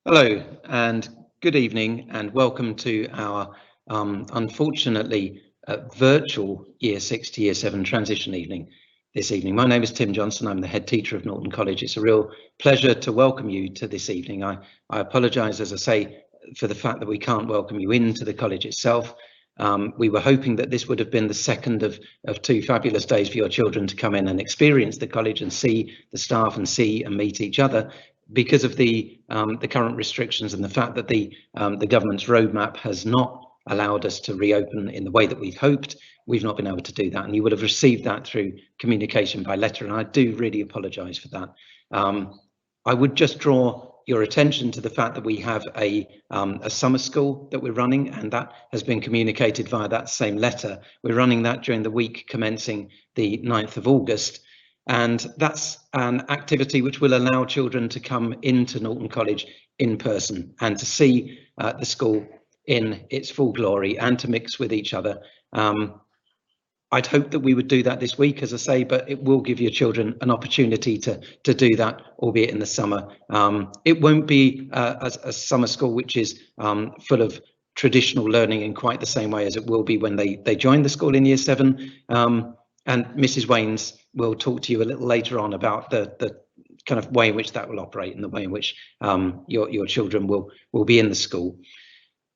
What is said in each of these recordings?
Hello and good evening and welcome to our unfortunately virtual Year 6 to Year 7 transition evening this evening. My name is Tim Johnson. I'm the head teacher of Norton College. It's a real pleasure to welcome you to this evening. I apologise, as I say, for the fact that we can't welcome you into the college itself. We were hoping that this would have been the second of two fabulous days for your children to come in and experience the college and see the staff and see and meet each other. Because of the current restrictions and the fact that the government's roadmap has not allowed us to reopen in the way that we'd hoped, we've not been able to do that. And you would have received that through communication by letter, and I do really apologise for that. I would just draw your attention to the fact that we have a summer school that we're running, and that has been communicated via that same letter. We're running that during the week commencing the 9th of August. And that's an activity which will allow children to come into Norton College in person and to see the school in its full glory and to mix with each other. I'd hope that we would do that this week, as I say, but it will give your children an opportunity to do that, albeit in the summer. It won't be a summer school which is full of traditional learning in quite the same way as it will be when they join the school in Year 7. And Mrs. Waynes will talk to you a little later on about the kind of way in which that will operate and the way in which your children will be in the school.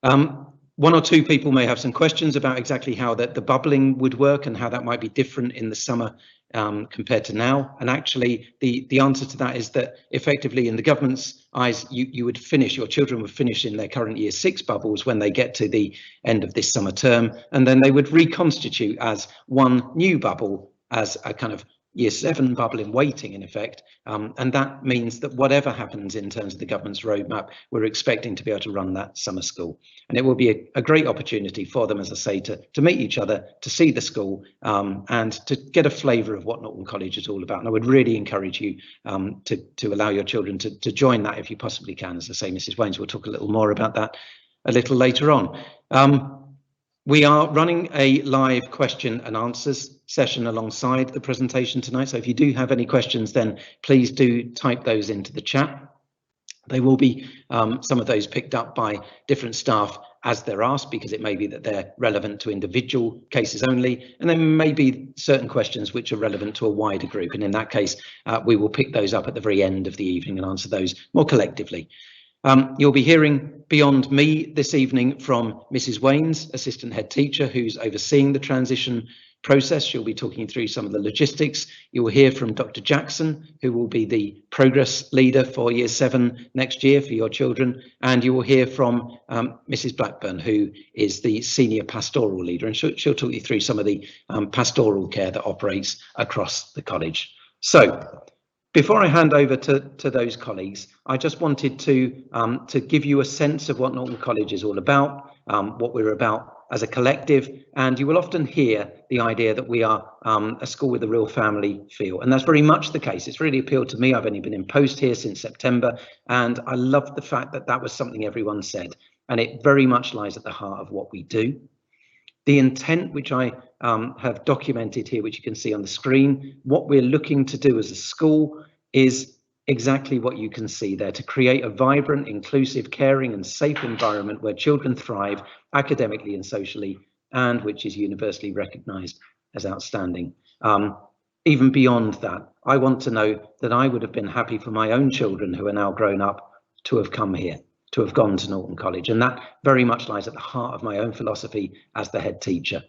One or two people may have some questions about exactly how the bubbling would work and how that might be different in the summer compared to now. And actually, the answer to that is that effectively, in the government's eyes, your children would finish in their current Year 6 bubbles when they get to the end of this summer term, and then they would reconstitute as one new bubble, as a kind of Year 7 bubble in waiting, in effect. And that means that whatever happens in terms of the government's roadmap, we're expecting to be able to run that summer school. And it will be a great opportunity for them, as I say, to meet each other, to see the school, and to get a flavour of what Norton College is all about. And I would really encourage you to allow your children to join that if you possibly can. As I say, Mrs. Waynes will talk a little more about that a little later on. We are running a live question and answers session alongside the presentation tonight. So if you do have any questions, then please do type those into the chat. They will be some of those picked up by different staff as they're asked, because it may be that they're relevant to individual cases only, and there may be certain questions which are relevant to a wider group. And in that case, we will pick those up at the very end of the evening and answer those more collectively. You'll be hearing beyond me this evening from Mrs. Waynes, assistant head teacher, who's overseeing the transition process. She'll be talking through some of the logistics. You will hear from Dr. Jackson, who will be the progress leader for Year 7 next year for your children. And you will hear from Mrs. Blackburn, who is the senior pastoral leader. And she'll talk you through some of the pastoral care that operates across the college. So, before I hand over to those colleagues, I just wanted to give you a sense of what Norton College is all about, what we're about as a collective. And you will often hear the idea that we are a school with a real family feel. And that's very much the case. It's really appealed to me. I've only been in post here since September, and I love the fact that that was something everyone said. And it very much lies at the heart of what we do. The intent, which I have documented here, which you can see on the screen, what we're looking to do as a school is exactly what you can see there: to create a vibrant, inclusive, caring and safe environment where children thrive academically and socially, and which is universally recognised as outstanding. Even beyond that, I want to know that I would have been happy for my own children, who are now grown up, to have come here, to have gone to Norton College. And that very much lies at the heart of my own philosophy as the head teacher.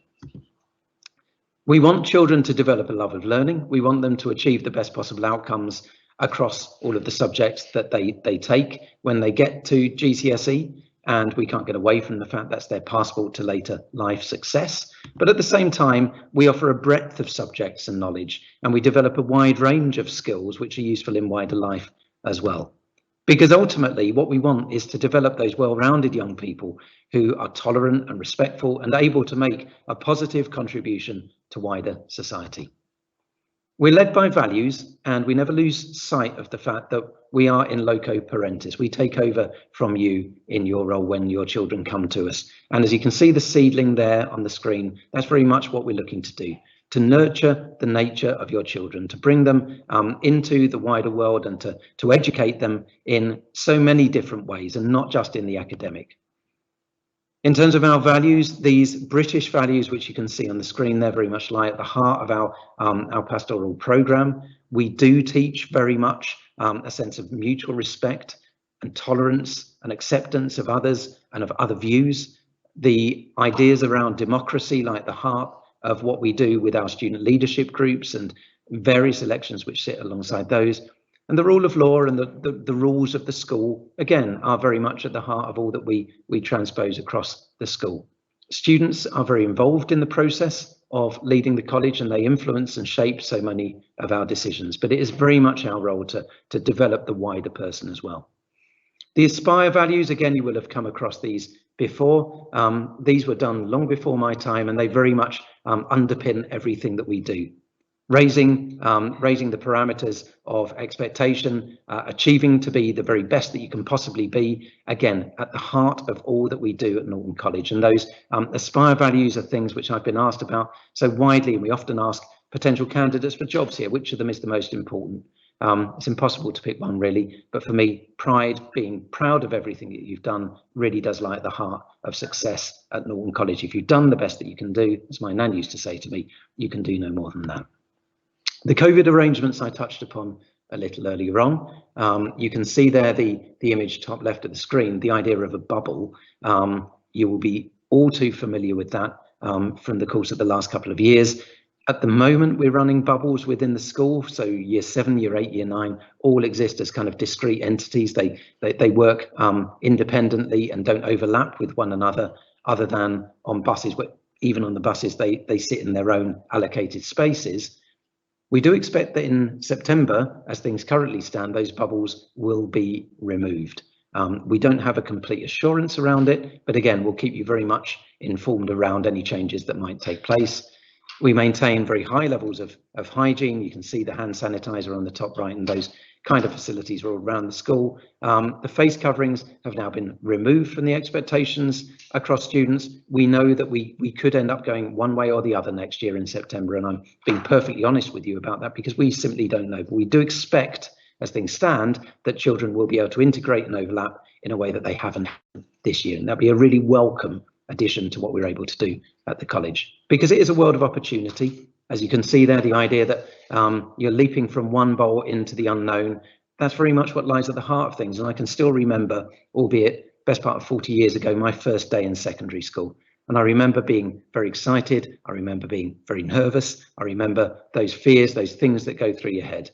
We want children to develop a love of learning. We want them to achieve the best possible outcomes across all of the subjects that they take when they get to GCSE. And we can't get away from the fact that's their passport to later life success. But at the same time, we offer a breadth of subjects and knowledge, and we develop a wide range of skills which are useful in wider life as well. Because ultimately, what we want is to develop those well-rounded young people who are tolerant and respectful and able to make a positive contribution to wider society. We're led by values, and we never lose sight of the fact that we are in loco parentis. We take over from you in your role when your children come to us. And as you can see the seedling there on the screen, that's very much what we're looking to do. to nurture the nature of your children, to bring them into the wider world, and to educate them in so many different ways, and not just in the academic. In terms of our values, these British values, which you can see on the screen, they're very much lie at the heart of our pastoral programme. We do teach very much a sense of mutual respect and tolerance and acceptance of others and of other views. The ideas around democracy lie at the heart of what we do with our student leadership groups and various elections which sit alongside those. And the rule of law and the rules of the school, again, are very much at the heart of all that we transpose across the school. Students are very involved in the process of leading the college, and they influence and shape so many of our decisions. But it is very much our role to develop the wider person as well. The Aspire values, again, you will have come across these before. These were done long before my time, and they very much underpin everything that we do. Raising the parameters of expectation, achieving to be the very best that you can possibly be, again, at the heart of all that we do at Norton College. And those Aspire values are things which I've been asked about so widely, and we often ask potential candidates for jobs here, which of them is the most important? It's impossible to pick one, really, but for me, pride, being proud of everything that you've done, really does lie at the heart of success at Norton College. If you've done the best that you can do, as my nan used to say to me, you can do no more than that. The COVID arrangements I touched upon a little earlier on. You can see there the image top left of the screen, the idea of a bubble. You will be all too familiar with that from the course of the last couple of years. At the moment, we're running bubbles within the school. So year 7, year 8, year 9, all exist as kind of discrete entities. They work independently and don't overlap with one another, other than on buses. But even on the buses, they sit in their own allocated spaces. We do expect that in September, as things currently stand, those bubbles will be removed. We don't have a complete assurance around it, but again, we'll keep you very much informed around any changes that might take place. We maintain very high levels of hygiene. You can see the hand sanitizer on the top right, and those kind of facilities are all around the school. The face coverings have now been removed from the expectations across students. We know that we could end up going one way or the other next year in September, and I'm being perfectly honest with you about that because we simply don't know. But we do expect, as things stand, that children will be able to integrate and overlap in a way that they haven't this year, and that'll be a really welcome addition to what we're able to do at the college, because it is a world of opportunity. As you can see there, the idea that you're leaping from one bowl into the unknown, that's very much what lies at the heart of things. And I can still remember, albeit best part of 40 years ago, my first day in secondary school. And I remember being very excited. I remember being very nervous. I remember those fears, those things that go through your head.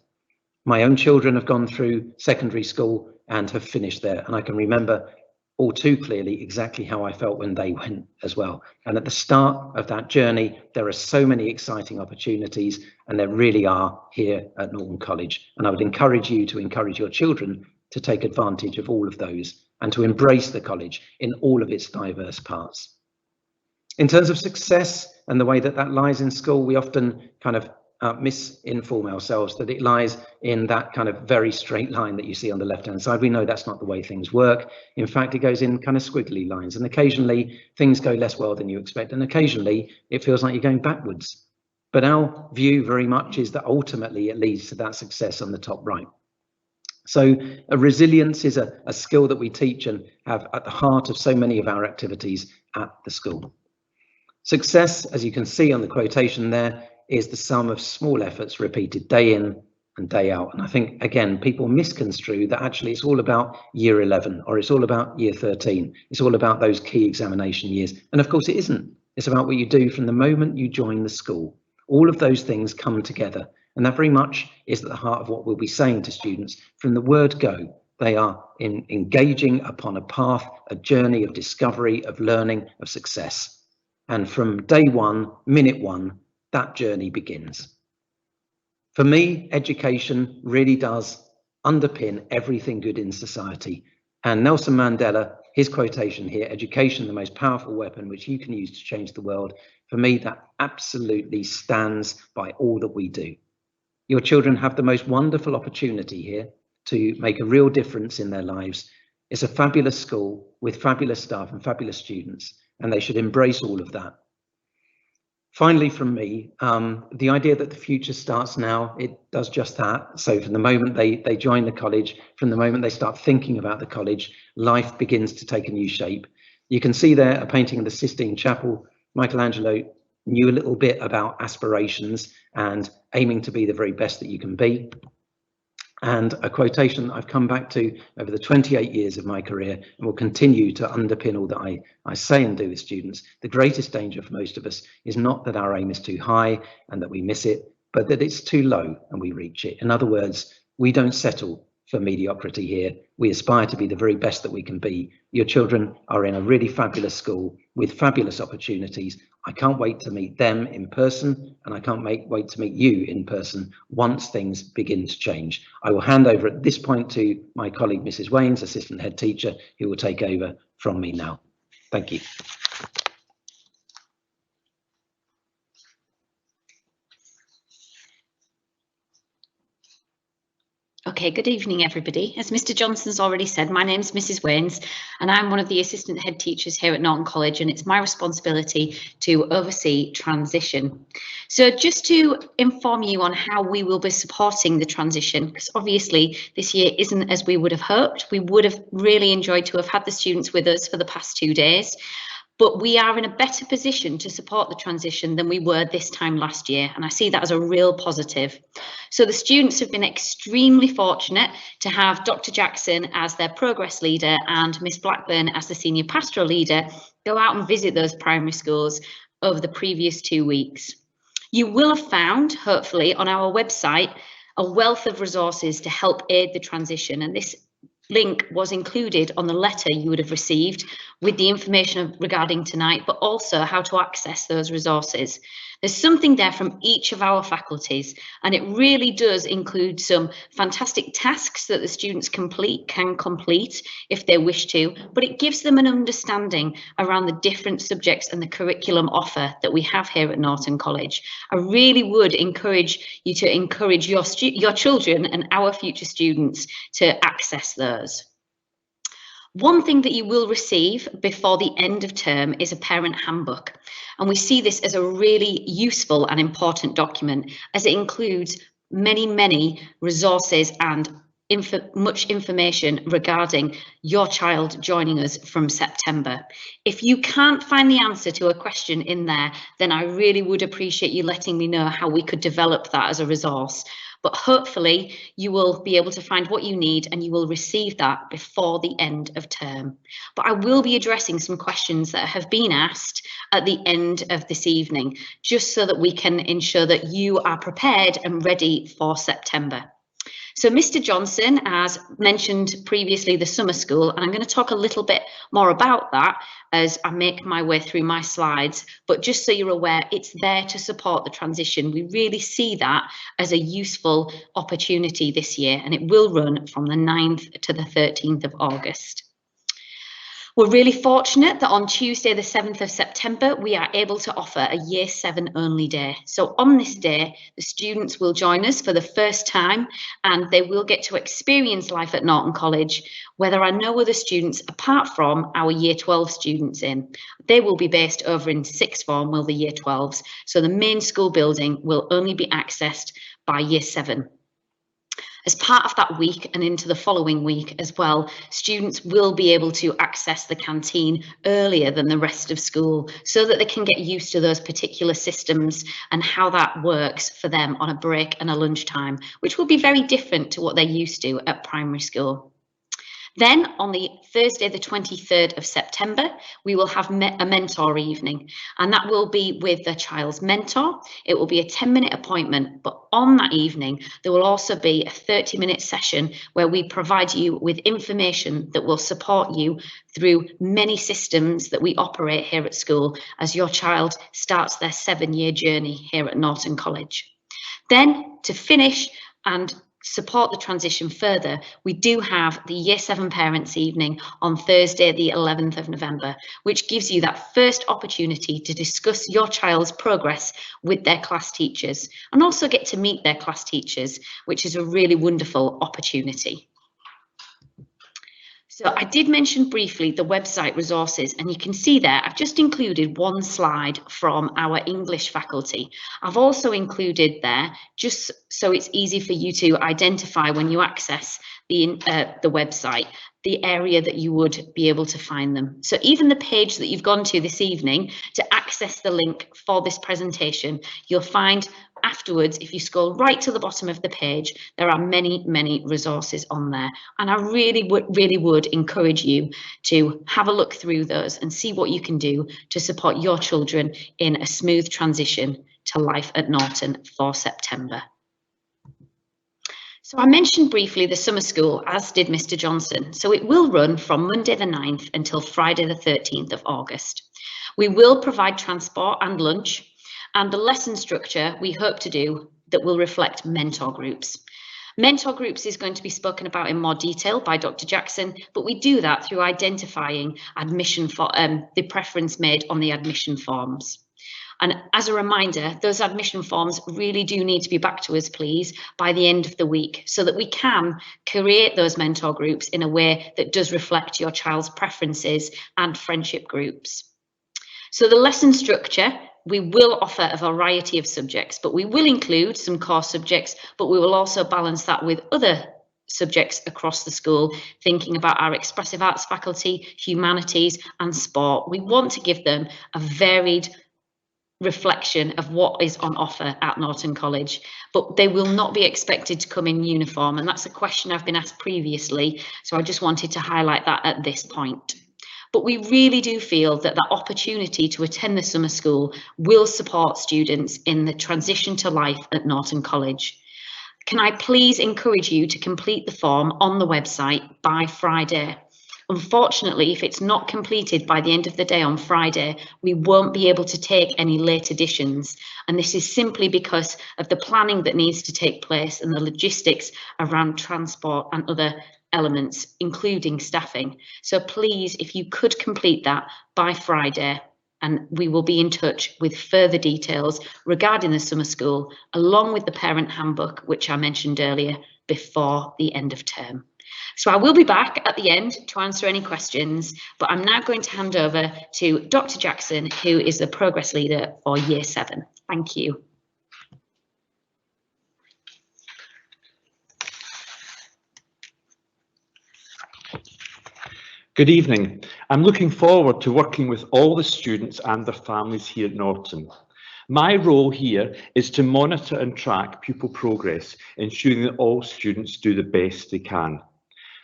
My own children have gone through secondary school and have finished there. And I can remember all too clearly exactly how I felt when they went as well. And at the start of that journey, there are so many exciting opportunities, and there really are here at Norton College. And I would encourage you to encourage your children to take advantage of all of those and to embrace the college in all of its diverse parts. In terms of success and the way that that lies in school, we often kind of misinform ourselves that it lies in that kind of very straight line that you see on the left hand side. We know that's not the way things work. In fact, it goes in kind of squiggly lines, and occasionally things go less well than you expect, and occasionally it feels like you're going backwards. But our view very much is that ultimately it leads to that success on the top right. So resilience is a skill that we teach and have at the heart of so many of our activities at the school. Success, as you can see on the quotation there, is the sum of small efforts repeated day in and day out. And I think, again, people misconstrue that actually it's all about year 11 or it's all about year 13. It's all about those key examination years. And of course it isn't. It's about what you do from the moment you join the school. All of those things come together. And that very much is at the heart of what we'll be saying to students from the word go. They are engaging upon a path, a journey of discovery, of learning, of success. And from day one, minute one, that journey begins. For me, education really does underpin everything good in society. And Nelson Mandela, his quotation here, education, the most powerful weapon which you can use to change the world. For me, that absolutely stands by all that we do. Your children have the most wonderful opportunity here to make a real difference in their lives. It's a fabulous school with fabulous staff and fabulous students, and they should embrace all of that. Finally, from me, the idea that the future starts now, it does just that. So from the moment they join the college, from the moment they start thinking about the college, life begins to take a new shape. You can see there a painting of the Sistine Chapel. Michelangelo knew a little bit about aspirations and aiming to be the very best that you can be. And a quotation I've come back to over the 28 years of my career and will continue to underpin all that I say and do with students. The greatest danger for most of us is not that our aim is too high and that we miss it, but that it's too low and we reach it. In other words, we don't settle for mediocrity here. We aspire to be the very best that we can be. Your children are in a really fabulous school with fabulous opportunities. I can't wait to meet them in person, and I can't wait to meet you in person once things begin to change. I will hand over at this point to my colleague, Mrs. Waynes, Assistant Head Teacher, who will take over from me now. Thank you. Okay, good evening, everybody. As Mr. Johnson's already said, my name's Mrs. Waynes, and I'm one of the assistant head teachers here at Norton College, and it's my responsibility to oversee transition. So just to inform you on how we will be supporting the transition, because obviously this year isn't as we would have hoped. We would have really enjoyed to have had the students with us for the past 2 days. But we are in a better position to support the transition than we were this time last year, and I see that as a real positive. So the students have been extremely fortunate to have Dr. Jackson as their progress leader and Miss Blackburn as the senior pastoral leader go out and visit those primary schools over the previous 2 weeks. You will have found, hopefully, on our website, a wealth of resources to help aid the transition, and this link was included on the letter you would have received with the information regarding tonight, but also how to access those resources. There's something there from each of our faculties, and it really does include some fantastic tasks that the students can complete if they wish to, but it gives them an understanding around the different subjects and the curriculum offer that we have here at Norton College. I really would encourage you to encourage your children and our future students to access those. One thing that you will receive before the end of term is a parent handbook, and we see this as a really useful and important document as it includes many resources and much information regarding your child joining us from September. If you can't find the answer to a question in there, then I really would appreciate you letting me know how we could develop that as a resource. But hopefully you will be able to find what you need and you will receive that before the end of term. But I will be addressing some questions that have been asked at the end of this evening, just so that we can ensure that you are prepared and ready for September. So Mr. Johnson has mentioned previously the summer school, and I'm going to talk a little bit more about that as I make my way through my slides. But just so you're aware, it's there to support the transition. We really see that as a useful opportunity this year, and it will run from the 9th to the 13th of August. We're really fortunate that on Tuesday, the 7th of September, we are able to offer a Year 7 only day. So on this day, the students will join us for the first time and they will get to experience life at Norton College where there are no other students apart from our Year 12 students in. They will be based over in sixth form, will the Year 12s. So the main school building will only be accessed by Year 7. As part of that week and into the following week as well, students will be able to access the canteen earlier than the rest of school so that they can get used to those particular systems and how that works for them on a break and a lunchtime, which will be very different to what they're used to at primary school. Then on the Thursday, the 23rd of September, we will have a mentor evening, and that will be with the child's mentor. It will be a 10-minute appointment, but on that evening, there will also be a 30-minute session where we provide you with information that will support you through many systems that we operate here at school as your child starts their 7-year journey here at Norton College. Then to finish and support the transition further, we do have the Year 7 Parents Evening on Thursday, the 11th of November, which gives you that first opportunity to discuss your child's progress with their class teachers and also get to meet their class teachers, which is a really wonderful opportunity. So I did mention briefly the website resources, and you can see there I've just included one slide from our English faculty. I've also included there, just so it's easy for you to identify when you access the website, the area that you would be able to find them. So even the page that you've gone to this evening to access the link for this presentation, you'll find afterwards, if you scroll right to the bottom of the page, there are many resources on there. And I really would encourage you to have a look through those and see what you can do to support your children in a smooth transition to life at Norton for September. So I mentioned briefly the summer school, as did Mr. Johnson. So it will run from Monday the 9th until Friday the 13th of August. We will provide transport and lunch, and the lesson structure we hope to do that will reflect mentor groups. Mentor groups is going to be spoken about in more detail by Dr. Jackson, but we do that through identifying admission for the preference made on the admission forms. And as a reminder, those admission forms really do need to be back to us, please, by the end of the week, so that we can create those mentor groups in a way that does reflect your child's preferences and friendship groups. So the lesson structure, we will offer a variety of subjects, but we will include some core subjects, but we will also balance that with other subjects across the school, thinking about our expressive arts faculty, humanities and sport. We want to give them a varied reflection of what is on offer at Norton College, but they will not be expected to come in uniform, and that's a question I've been asked previously, so I just wanted to highlight that at this point. But we really do feel that the opportunity to attend the summer school will support students in the transition to life at Norton College. Can I please encourage you to complete the form on the website by Friday? Unfortunately, if it's not completed by the end of the day on Friday, we won't be able to take any late additions. And this is simply because of the planning that needs to take place and the logistics around transport and other elements, including staffing. So please, if you could complete that by Friday, and we will be in touch with further details regarding the summer school, along with the parent handbook, which I mentioned earlier, before the end of term. So I will be back at the end to answer any questions, but I'm now going to hand over to Dr. Jackson, who is the progress leader for Year 7. Thank you. Good evening. I'm looking forward to working with all the students and their families here at Norton. My role here is to monitor and track pupil progress, ensuring that all students do the best they can.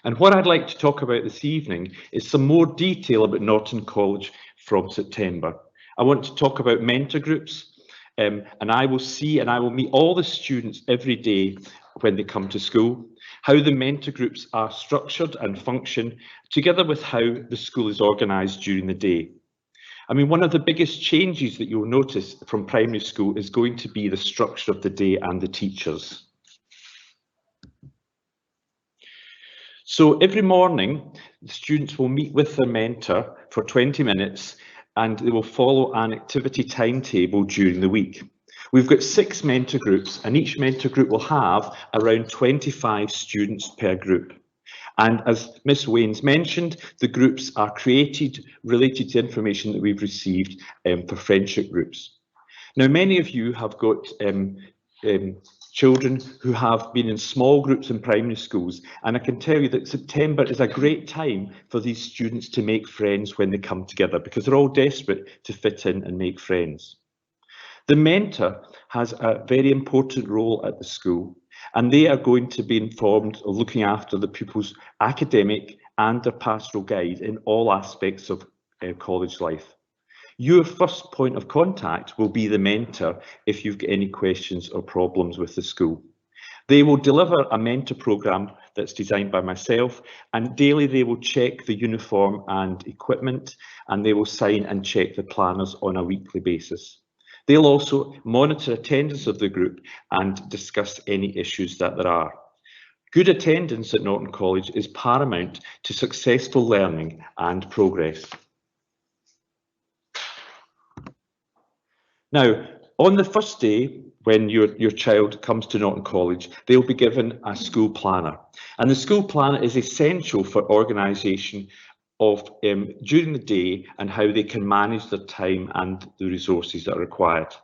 And what I'd like to talk about this evening is some more detail about Norton College from September. I want to talk about mentor groups, and I will meet all the students every day when they come to school, how the mentor groups are structured and function, together with how the school is organised during the day. I mean, one of the biggest changes that you'll notice from primary school is going to be the structure of the day and the teachers. So every morning, the students will meet with their mentor for 20 minutes and they will follow an activity timetable during the week. We've got 6 mentor groups, and each mentor group will have around 25 students per group. And as Miss Waynes mentioned, the groups are created related to information that we've received for friendship groups. Now, many of you have got children who have been in small groups in primary schools, and I can tell you that September is a great time for these students to make friends when they come together, because they're all desperate to fit in and make friends. The mentor has a very important role at the school, and they are going to be informed of looking after the pupils' academic and their pastoral guide in all aspects of college life. Your first point of contact will be the mentor if you've got any questions or problems with the school. They will deliver a mentor programme that's designed by myself, and daily they will check the uniform and equipment, and they will sign and check the planners on a weekly basis. They'll also monitor attendance of the group and discuss any issues that there are. Good attendance at Norton College is paramount to successful learning and progress. Now, On the first day, when your child comes to Norton College, they'll be given a school planner. And the school planner is essential for organisation of during the day and how they can manage their time and the resources that are required.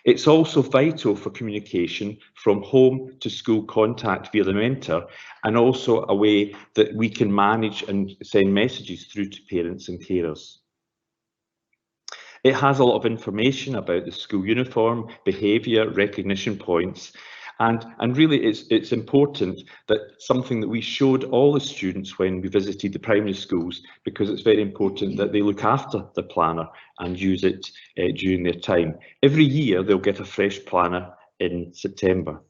It's also vital for communication from home to school contact via the mentor, and also a way that we can manage and send messages through to parents and carers. It has a lot of information about the school uniform, behaviour, recognition points, and really it's important that something that we showed all the students when we visited the primary schools, because it's very important that they look after the planner and use it during their time. Every year they'll get a fresh planner in September.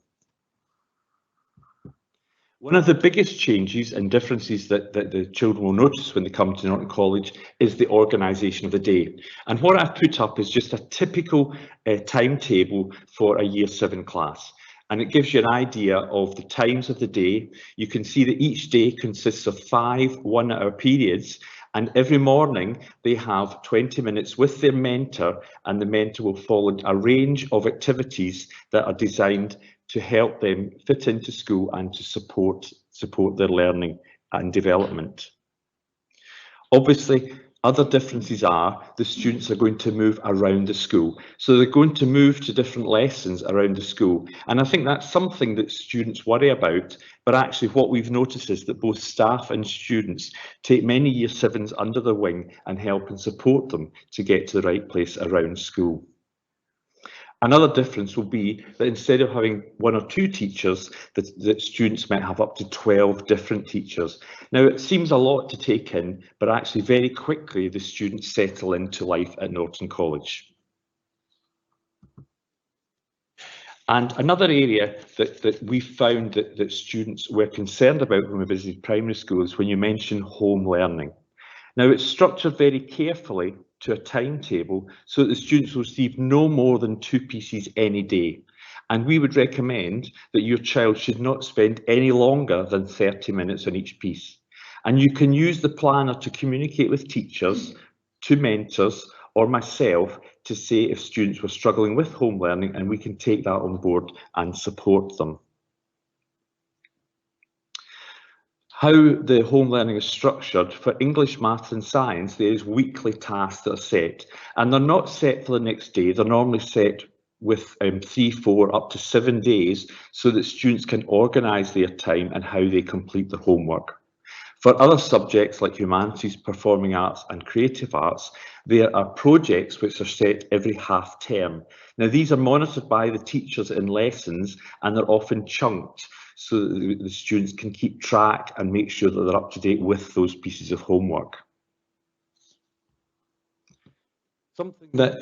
One of the biggest changes and differences that the children will notice when they come to Norton College is the organisation of the day. And what I've put up is just a typical timetable for a Year 7 class. And it gives you an idea of the times of the day. You can see that each day consists of 5 one-hour periods, and every morning they have 20 minutes with their mentor, and the mentor will follow a range of activities that are designed to help them fit into school and to support their learning and development. Obviously, other differences are the students are going to move around the school. So they're going to move to different lessons around the school. And I think that's something that students worry about, but actually what we've noticed is that both staff and students take many Year 7s under their wing and help and support them to get to the right place around school. Another difference will be that instead of having 1 or 2 teachers, that students might have up to 12 different teachers. Now, it seems a lot to take in, but actually very quickly the students settle into life at Norton College. And another area that we found that students were concerned about when we visited primary schools is when you mention home learning. Now, it's structured very carefully to a timetable so that the students will receive no more than 2 pieces any day. And we would recommend that your child should not spend any longer than 30 minutes on each piece. And you can use the planner to communicate with teachers, to mentors, or myself to say if students were struggling with home learning, and we can take that on board and support them. How the home learning is structured: for English, Maths and Science, there is weekly tasks that are set, and they're not set for the next day. They're normally set with 3, 4, up to 7 days, so that students can organise their time and how they complete the homework. For other subjects like humanities, performing arts and creative arts, there are projects which are set every half term. Now, these are monitored by the teachers in lessons, and they're often chunked, so that the students can keep track and make sure that they're up to date with those pieces of homework. Something that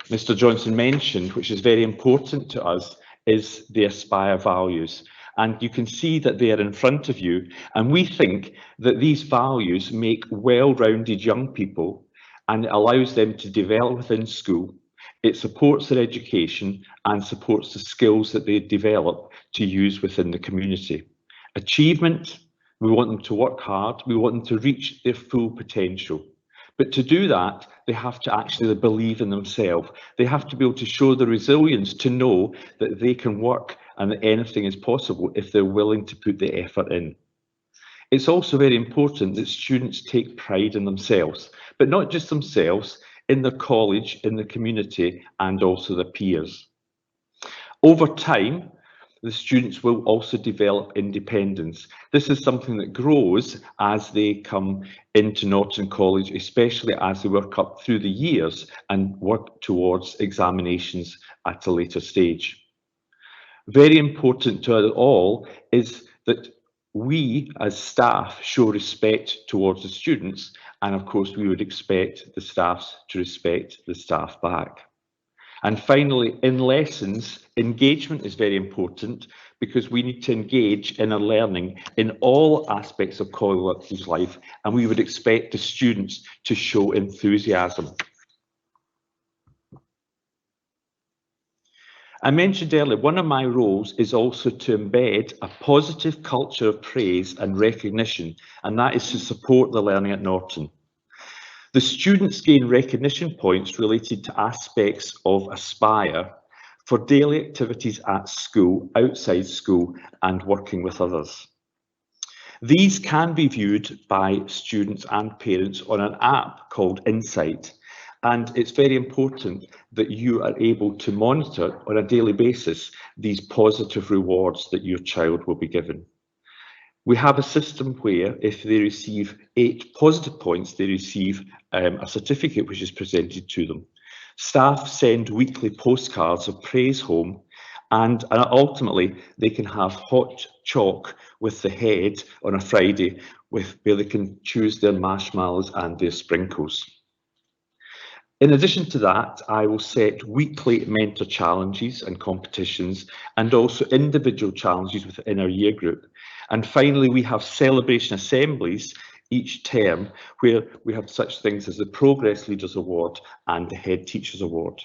Mr. Johnson mentioned, which is very important to us, is the Aspire values. And you can see that they are in front of you. And we think that these values make well-rounded young people, and it allows them to develop within school. It supports their education and supports the skills that they develop to use within the community. Achievement: we want them to work hard, we want them to reach their full potential. But to do that, they have to actually believe in themselves. They have to be able to show the resilience to know that they can work and that anything is possible if they're willing to put the effort in. It's also very important that students take pride in themselves, but not just themselves, in their college, in the community, and also their peers. Over time, the students will also develop independence. This is something that grows as they come into Norton College, especially as they work up through the years and work towards examinations at a later stage. Very important to us all is that we as staff show respect towards the students, and of course we would expect the staff to respect the staff back. And finally, in lessons, engagement is very important, because we need to engage in our learning in all aspects of college life, and we would expect the students to show enthusiasm. I mentioned earlier, one of my roles is also to embed a positive culture of praise and recognition, and that is to support the learning at Norton. The students gain recognition points related to aspects of Aspire, for daily activities at school, outside school, and working with others. These can be viewed by students and parents on an app called Insight, and it's very important that you are able to monitor on a daily basis these positive rewards that your child will be given. We have a system where if they receive 8 positive points, they receive a certificate which is presented to them. Staff send weekly postcards of praise home, and ultimately they can have hot chalk with the head on a Friday where they can choose their marshmallows and their sprinkles. In addition to that, I will set weekly mentor challenges and competitions, and also individual challenges within our year group. And finally, we have celebration assemblies each term where we have such things as the Progress Leaders Award and the Head Teachers Award.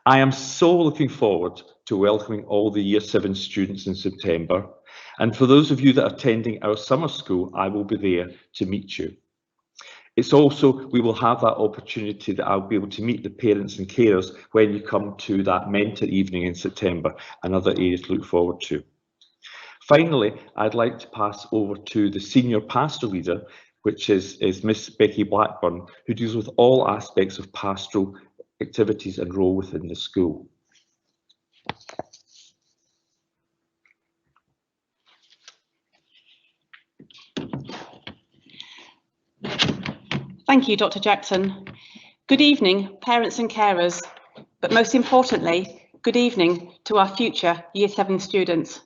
I am so looking forward to welcoming all the Year 7 students in September. And for those of you that are attending our summer school, I will be there to meet you. It's also, we will have that opportunity that I'll be able to meet the parents and carers when you come to that mentor evening in September, and other areas to look forward to. Finally, I'd like to pass over to the senior pastoral leader, which is Miss Becky Blackburn, who deals with all aspects of pastoral activities and role within the school. Thank you, Dr. Jackson. Good evening, parents and carers, but most importantly, good evening to our future Year 7 students.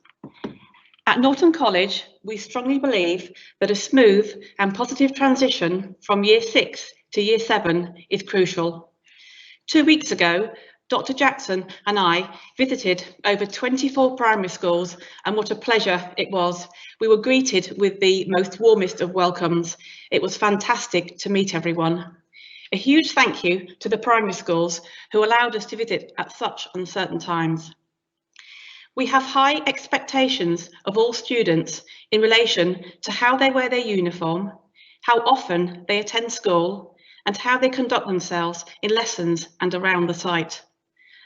At Norton College, we strongly believe that a smooth and positive transition from Year 6 to Year 7 is crucial. 2 weeks ago, Dr. Jackson and I visited over 24 primary schools, and what a pleasure it was. We were greeted with the most warmest of welcomes. It was fantastic to meet everyone. A huge thank you to the primary schools who allowed us to visit at such uncertain times. We have high expectations of all students in relation to how they wear their uniform, how often they attend school, and how they conduct themselves in lessons and around the site.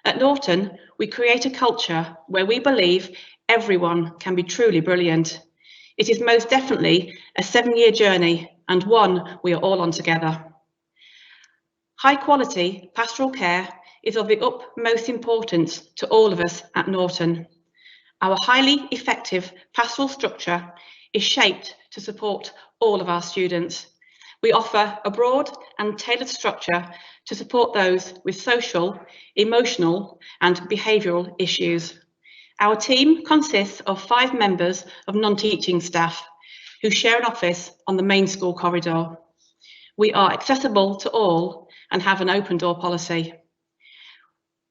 At Norton, we create a culture where we believe everyone can be truly brilliant. It is most definitely a 7-year journey, and one we are all on together. High quality pastoral care is of the utmost importance to all of us at Norton. Our highly effective pastoral structure is shaped to support all of our students. We offer a broad and tailored structure to support those with social, emotional, and behavioural issues. Our team consists of 5 members of non-teaching staff who share an office on the main school corridor. We are accessible to all and have an open door policy.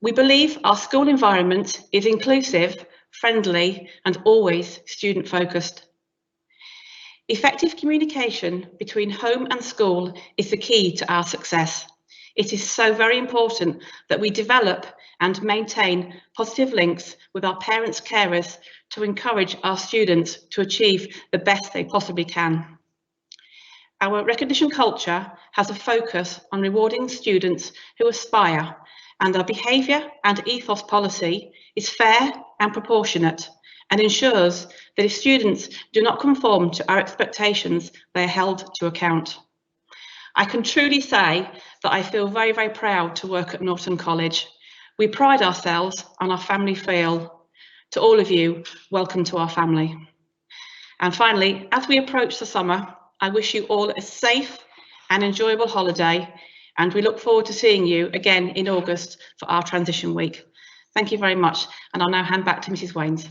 We believe our school environment is inclusive, friendly, and always student focused. Effective communication between home and school is the key to our success. It is so very important that we develop and maintain positive links with our parents' carers to encourage our students to achieve the best they possibly can. Our recognition culture has a focus on rewarding students who aspire, and our behaviour and ethos policy is fair and proportionate, and ensures that if students do not conform to our expectations, they are held to account. I can truly say that I feel very, very proud to work at Norton College. We pride ourselves on our family feel. To all of you, welcome to our family. And finally, as we approach the summer, I wish you all a safe and enjoyable holiday, and we look forward to seeing you again in August for our transition week. Thank you very much, and I'll now hand back to Mrs. Waynes.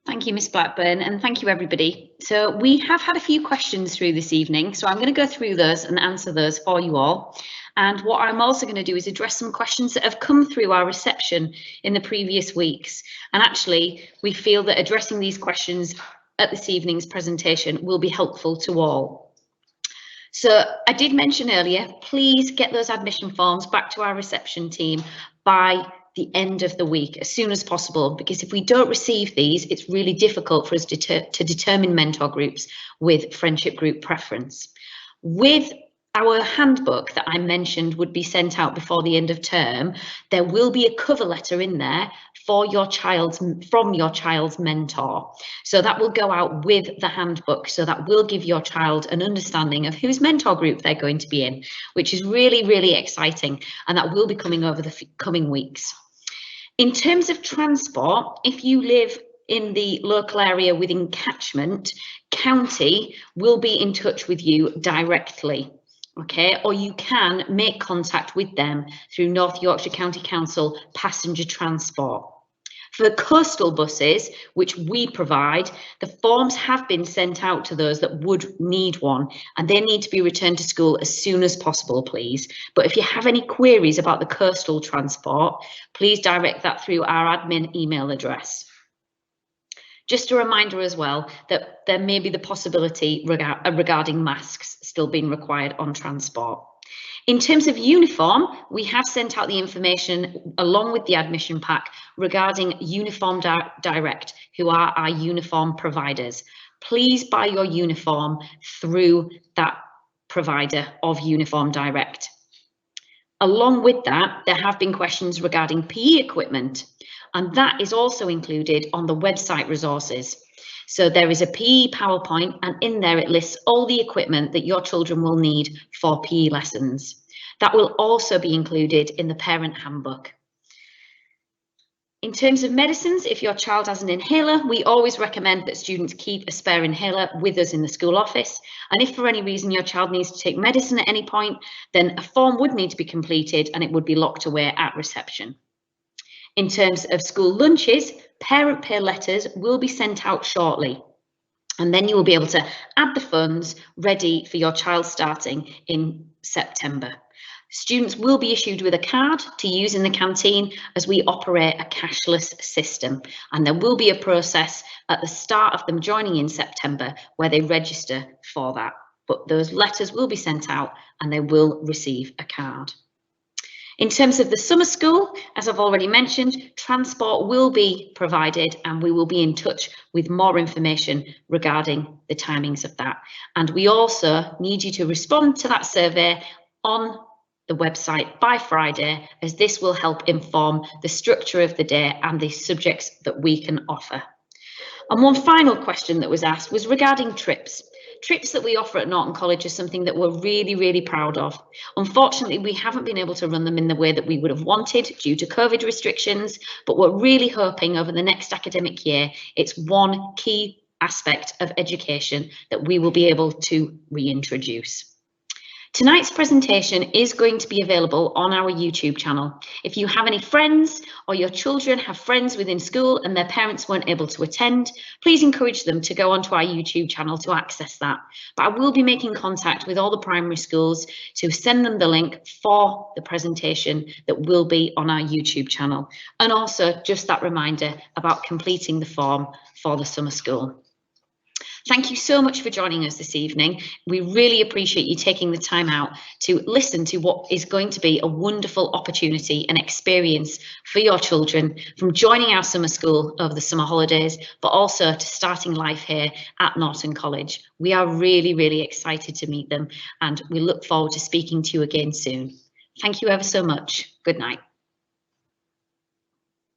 Thank you, Miss Blackburn, and thank you, everybody. So we have had a few questions through this evening, so I'm going to go through those and answer those for you all. And what I'm also going to do is address some questions that have come through our reception in the previous weeks. And actually, we feel that addressing these questions at this evening's presentation will be helpful to all. So I did mention earlier, please get those admission forms back to our reception team by the end of the week as soon as possible, because if we don't receive these, it's really difficult for us to determine mentor groups with friendship group preference. With our handbook that I mentioned would be sent out before the end of term, there will be a cover letter in there for your from your child's mentor. So that will go out with the handbook. So that will give your child an understanding of whose mentor group they're going to be in, which is really, really exciting. And that will be coming over the coming weeks. In terms of transport, if you live in the local area within catchment, county will be in touch with you directly. Okay, or you can make contact with them through North Yorkshire County Council passenger transport. For the coastal buses, which we provide, the forms have been sent out to those that would need one, and they need to be returned to school as soon as possible, please. But if you have any queries about the coastal transport, please direct that through our admin email address. Just a reminder as well that there may be the possibility regarding masks still being required on transport. In terms of uniform, we have sent out the information along with the admission pack regarding Uniform Direct, who are our uniform providers. Please buy your uniform through that provider of Uniform Direct. Along with that, there have been questions regarding PE equipment, and that is also included on the website resources. So there is a PE PowerPoint, and in there it lists all the equipment that your children will need for PE lessons. That will also be included in the parent handbook. In terms of medicines, if your child has an inhaler, we always recommend that students keep a spare inhaler with us in the school office. And if for any reason your child needs to take medicine at any point, then a form would need to be completed and it would be locked away at reception. In terms of school lunches, parent pay letters will be sent out shortly. And then you will be able to add the funds ready for your child starting in September. Students will be issued with a card to use in the canteen as we operate a cashless system. And there will be a process at the start of them joining in September where they register for that. But those letters will be sent out and they will receive a card. In terms of the summer school, as I've already mentioned, transport will be provided and we will be in touch with more information regarding the timings of that. And we also need you to respond to that survey on the website by Friday, as this will help inform the structure of the day and the subjects that we can offer. And one final question that was asked was regarding trips. Trips that we offer at Norton College are something that we're really, really proud of. Unfortunately, we haven't been able to run them in the way that we would have wanted due to COVID restrictions, but we're really hoping over the next academic year, it's one key aspect of education that we will be able to reintroduce. Tonight's presentation is going to be available on our YouTube channel. If you have any friends or your children have friends within school and their parents weren't able to attend, please encourage them to go onto our YouTube channel to access that. But I will be making contact with all the primary schools to send them the link for the presentation that will be on our YouTube channel. And also just that reminder about completing the form for the summer school. Thank you so much for joining us this evening. We really appreciate you taking the time out to listen to what is going to be a wonderful opportunity and experience for your children from joining our summer school over the summer holidays, but also to starting life here at Norton College. We are really, really excited to meet them and we look forward to speaking to you again soon. Thank you ever so much. Good night.